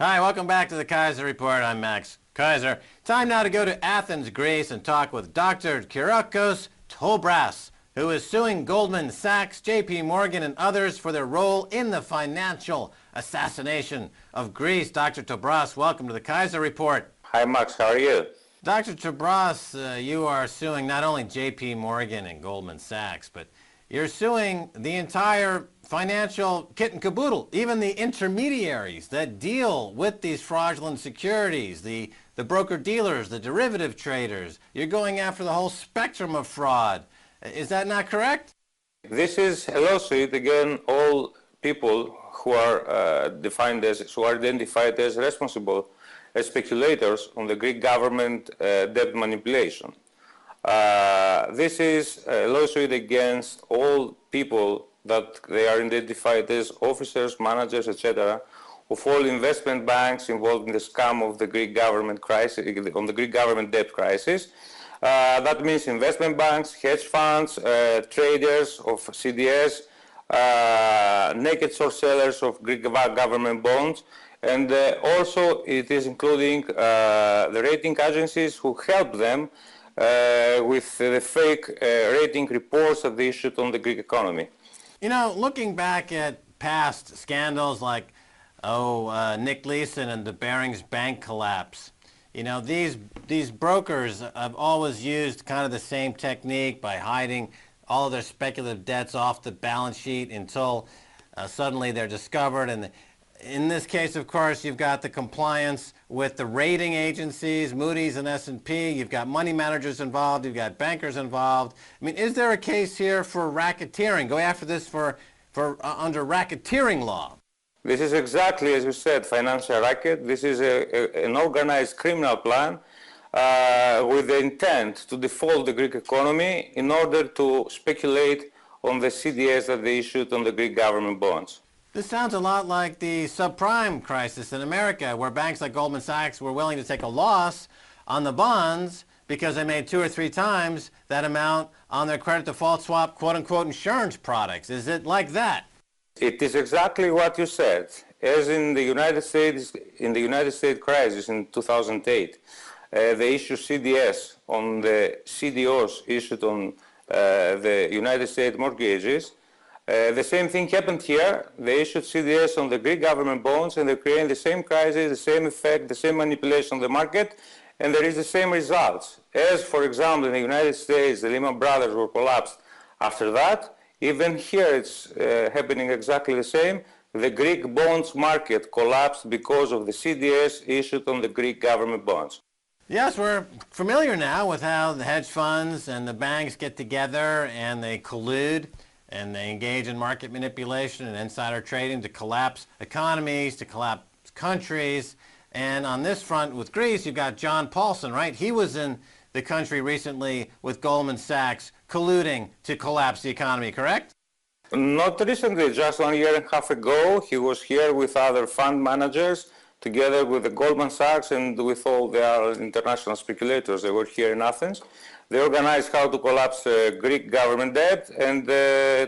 Hi, welcome back to the Kaiser Report. I'm Max Kaiser. Time now to go to Athens, Greece, and talk with Dr. Kiriakos Tobras, who is suing Goldman Sachs, JP Morgan, and others for their role in the financial assassination of Greece. Dr. Tobras, welcome to the Kaiser Report. Hi, Max. How are you? Dr. Tobras, you are suing not only JP Morgan and Goldman Sachs, but you're suing the entire financial kit and caboodle, even the intermediaries that deal with these fraudulent securities, the broker-dealers, the derivative traders. You're going after the whole spectrum of fraud. Is that not correct? This is a lawsuit against all people who are identified as responsible as speculators on the Greek government debt manipulation. This is a lawsuit against all people that they are identified as officers, managers, etc., of all investment banks involved in the scam of the Greek government crisis, on the Greek government debt crisis. That means investment banks, hedge funds, traders of CDS, naked short sellers of Greek government bonds, and also it is including the rating agencies who help them with the fake rating reports that they issued on the Greek economy. You know, looking back at past scandals like, Nick Leeson and the Barings Bank collapse, you know, these brokers have always used kind of the same technique by hiding all of their speculative debts off the balance sheet until suddenly they're discovered. And in this case, of course, you've got the compliance with the rating agencies, Moody's and S&P. You've got money managers involved. You've got bankers involved. I mean, is there a case here for racketeering? Go after this for under racketeering law. This is exactly, as you said, financial racket. This is an organized criminal plan with the intent to default the Greek economy in order to speculate on the CDS that they issued on the Greek government bonds. This sounds a lot like the subprime crisis in America, where banks like Goldman Sachs were willing to take a loss on the bonds because they made 2 or 3 times that amount on their credit default swap, quote-unquote, insurance products. Is it like that? It is exactly what you said. As in the United States crisis in 2008, they issued CDS on the CDOs issued on the United States mortgages. The same thing happened here. They issued CDS on the Greek government bonds, and they created the same crisis, the same effect, the same manipulation of the market, and there is the same results. As, for example, in the United States, the Lehman Brothers were collapsed after that. Even here, it's happening exactly the same. The Greek bonds market collapsed because of the CDS issued on the Greek government bonds. Yes, we're familiar now with how the hedge funds and the banks get together and they collude and they engage in market manipulation and insider trading to collapse economies, to collapse countries. And on this front with Greece, you've got John Paulson, right? He was in the country recently with Goldman Sachs colluding to collapse the economy, correct? Not recently, just 1.5 years ago, he was here with other fund managers, together with the Goldman Sachs and with all the other international speculators. They were here in Athens. They organized how to collapse Greek government debt, and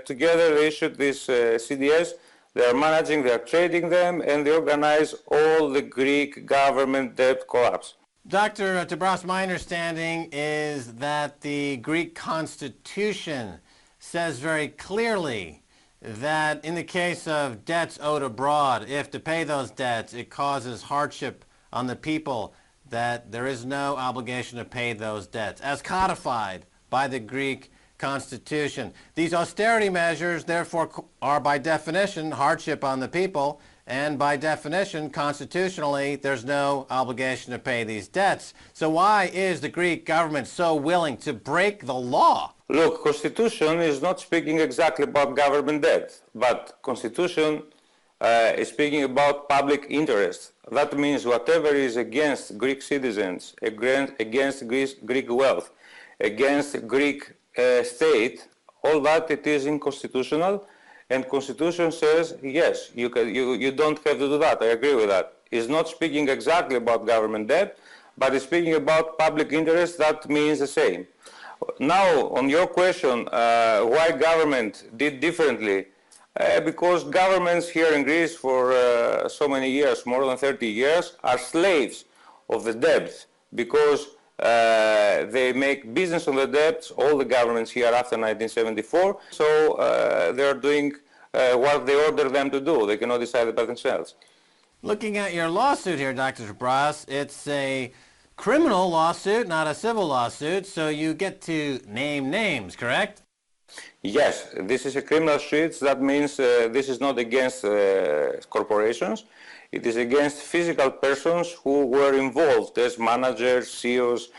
together they issued this CDS. They are managing, they are trading them, and they organize all the Greek government debt collapse. Dr. Tobras, my understanding is that the Greek constitution says very clearly that in the case of debts owed abroad, if to pay those debts it causes hardship on the people, that there is no obligation to pay those debts, as codified by the Greek constitution. These austerity measures, therefore, are by definition hardship on the people, and by definition, constitutionally, there's no obligation to pay these debts. So why is the Greek government so willing to break the law? Look, Constitution is not speaking exactly about government debt, but Constitution is speaking about public interest. That means whatever is against Greek citizens, against Greek wealth, against Greek state, all that it is unconstitutional. And Constitution says, yes, you don't have to do that. I agree with that. It's not speaking exactly about government debt, but it's speaking about public interest. That means the same. Now, on your question, why government did differently Because governments here in Greece for so many years, more than 30 years, are slaves of the debt because they make business on the debts, all the governments here after 1974, so they're doing what they order them to do. They cannot decide it by themselves. Looking at your lawsuit here, Dr. Tobras, it's a criminal lawsuit, not a civil lawsuit, so you get to name names, correct? Yes, this is a criminal suit. That means this is not against corporations. It is against physical persons who were involved as managers, CEOs,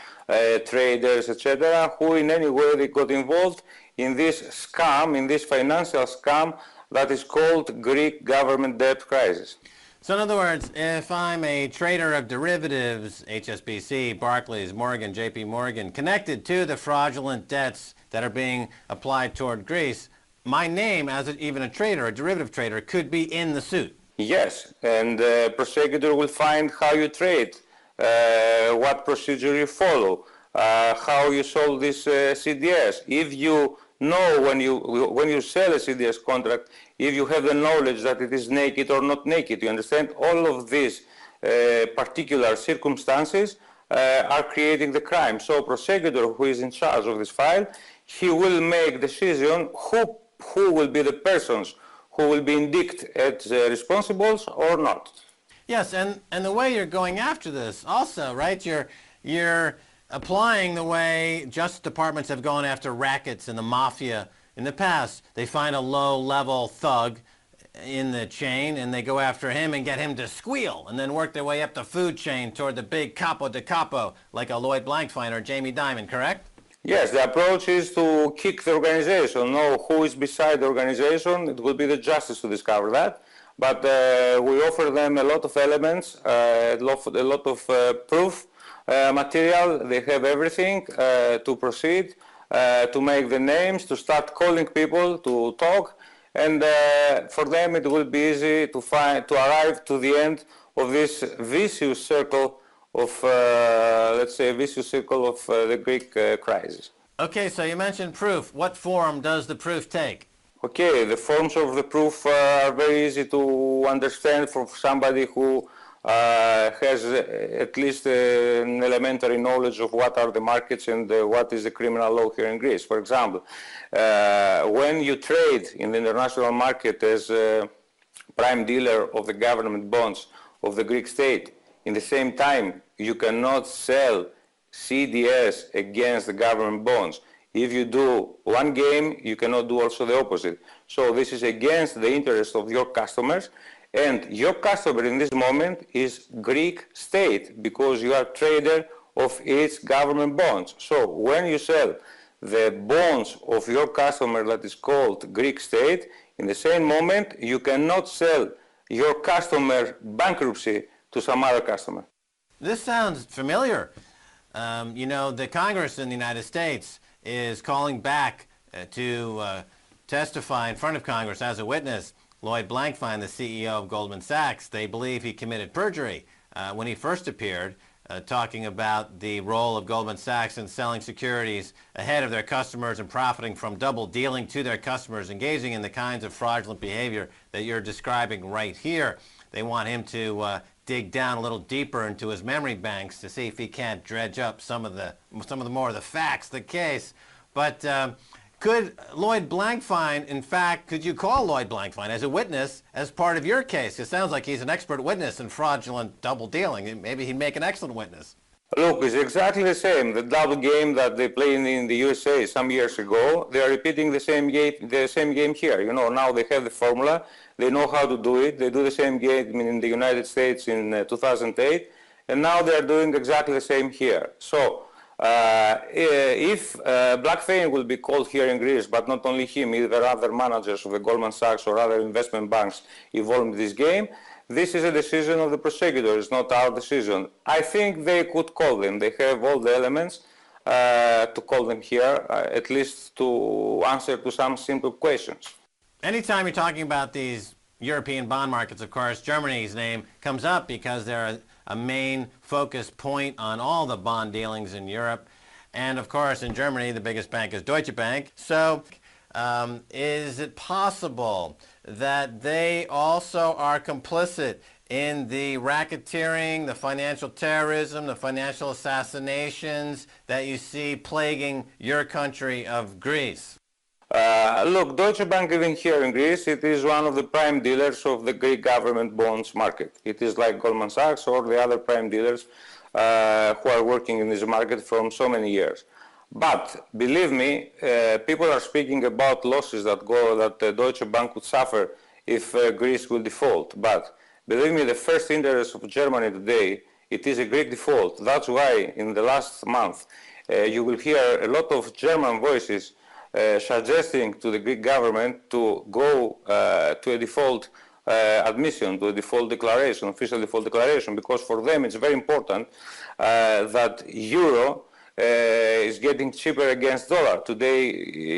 traders, etc., who in any way they got involved in this scam, in this financial scam that is called Greek government debt crisis. So in other words, if I'm a trader of derivatives, HSBC, Barclays, Morgan, JP Morgan, connected to the fraudulent debts that are being applied toward Greece, my name as even a trader, a derivative trader, could be in the suit. Yes, and the prosecutor will find how you trade, what procedure you follow, how you sold this CDS. If you know when you sell a CDS contract, if you have the knowledge that it is naked or not naked, you understand? All of these particular circumstances are creating the crime. So prosecutor who is in charge of this file, he will make decision who will be the persons who will be indicted as responsibles or not. Yes, and the way you're going after this also, right? You're applying the way justice departments have gone after rackets and the Mafia in the past. They find a low-level thug in the chain and they go after him and get him to squeal and then work their way up the food chain toward the big capo de capo like a Lloyd Blankfein or Jamie Dimon, correct? Yes, the approach is to kick the organization, know who is beside the organization. It will be the justice to discover that. But we offer them a lot of elements, a lot of proof material. They have everything to proceed, to make the names, to start calling people, to talk. And for them it will be easy to arrive to the end of this vicious circle of, let's say, a vicious circle of the Greek crisis. Okay, so you mentioned proof. What form does the proof take? Okay, the forms of the proof are very easy to understand for somebody who has at least an elementary knowledge of what are the markets and what is the criminal law here in Greece. For example, when you trade in the international market as a prime dealer of the government bonds of the Greek state, in the same time, you cannot sell CDS against the government bonds. If you do one game, you cannot do also the opposite. So this is against the interest of your customers, and your customer in this moment is Greek state because you are trader of its government bonds. So when you sell the bonds of your customer that is called Greek state, in the same moment, you cannot sell your customer bankruptcy to some other customer. This sounds familiar. You know, the Congress in the United States is calling back to testify in front of Congress as a witness Lloyd Blankfein, the CEO of Goldman Sachs. They believe he committed perjury when he first appeared, talking about the role of Goldman Sachs in selling securities ahead of their customers and profiting from double dealing to their customers, engaging in the kinds of fraudulent behavior that you're describing right here. They want him to dig down a little deeper into his memory banks to see if he can't dredge up some of the more of the facts, the case. But could Lloyd Blankfein, in fact, could you call Lloyd Blankfein as a witness as part of your case? It sounds like he's an expert witness in fraudulent double dealing. Maybe he'd make an excellent witness. Look, it's exactly the same. The double game that they played in the USA some years ago, they are repeating the same game here. You know, now they have the formula. They know how to do it. They do the same game in the United States in 2008, and now they are doing exactly the same here. So if Blankfein will be called here in Greece, but not only him, either other managers of the Goldman Sachs or other investment banks involved in this game, this is a decision of the prosecutor. It's not our decision. I think they could call them. They have all the elements to call them here, at least to answer to some simple questions. Anytime you're talking about these European bond markets, of course, Germany's name comes up because they're a main focus point on all the bond dealings in Europe. And of course, in Germany, the biggest bank is Deutsche Bank. So Is it possible that they also are complicit in the racketeering, the financial terrorism, the financial assassinations that you see plaguing your country of Greece? Look, Deutsche Bank, even here in Greece, it is one of the prime dealers of the Greek government bonds market. It is like Goldman Sachs or the other prime dealers who are working in this market from so many years. But believe me, people are speaking about losses that Deutsche Bank would suffer if Greece will default. But believe me, the first interest of Germany today, it is a Greek default. That's why in the last month you will hear a lot of German voices suggesting to the Greek government to go to a default admission, to a default declaration, official default declaration, because for them it's very important that euro is getting cheaper against dollar. Today,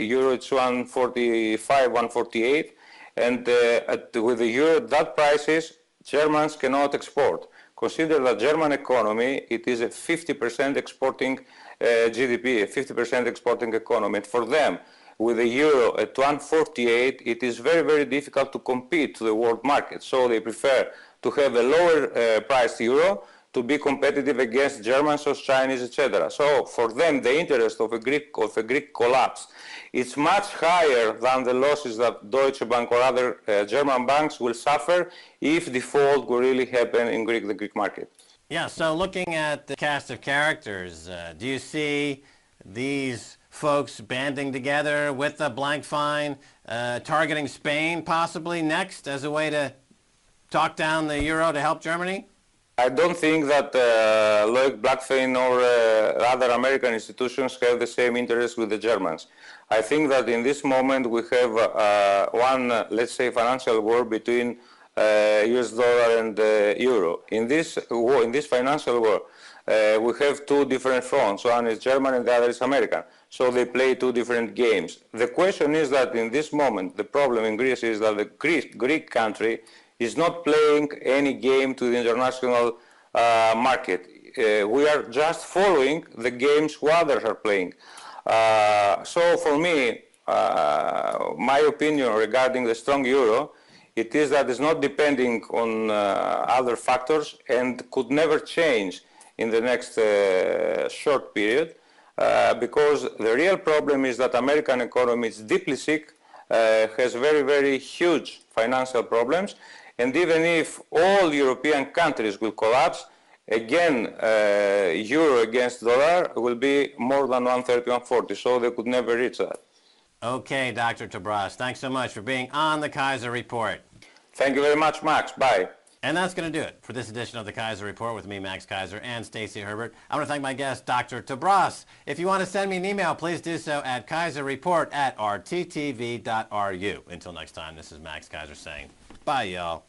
euro it's 145, 148, and with the euro, that prices Germans cannot export. Consider that German economy, it is a 50% exporting GDP, a 50% exporting economy. And for them, with the euro at 148, it is very, very difficult to compete to the world market. So they prefer to have a lower priced euro to be competitive against Germans or Chinese, etc. So for them, the interest of a Greek collapse is much higher than the losses that Deutsche Bank or other German banks will suffer if default will really happen in the Greek market. Yeah, so looking at the cast of characters, do you see these folks banding together with the Blankfein, targeting Spain possibly next as a way to talk down the euro to help Germany? I don't think that Lloyd Blankfein or other American institutions have the same interest with the Germans. I think that in this moment we have one, let's say, financial war between US dollar and euro. In this war, in this financial war, we have two different fronts. One is German and the other is American. So they play two different games. The question is that in this moment, the problem in Greece is that the Greek country is not playing any game to the international market. We are just following the games who others are playing. So for me, my opinion regarding the strong euro, it is that it's not depending on other factors and could never change in the next short period because the real problem is that American economy is deeply sick, has very, very huge financial problems, and even if all European countries will collapse, again, euro against dollar will be more than 130, 140, so they could never reach that. Okay, Dr. Tobras, thanks so much for being on the Kaiser Report. Thank you very much, Max. Bye. And that's going to do it for this edition of the Kaiser Report with me, Max Kaiser, and Stacey Herbert. I want to thank my guest, Dr. Tobras. If you want to send me an email, please do so at kaiserreport@rttv.ru. Until next time, this is Max Kaiser saying bye, y'all.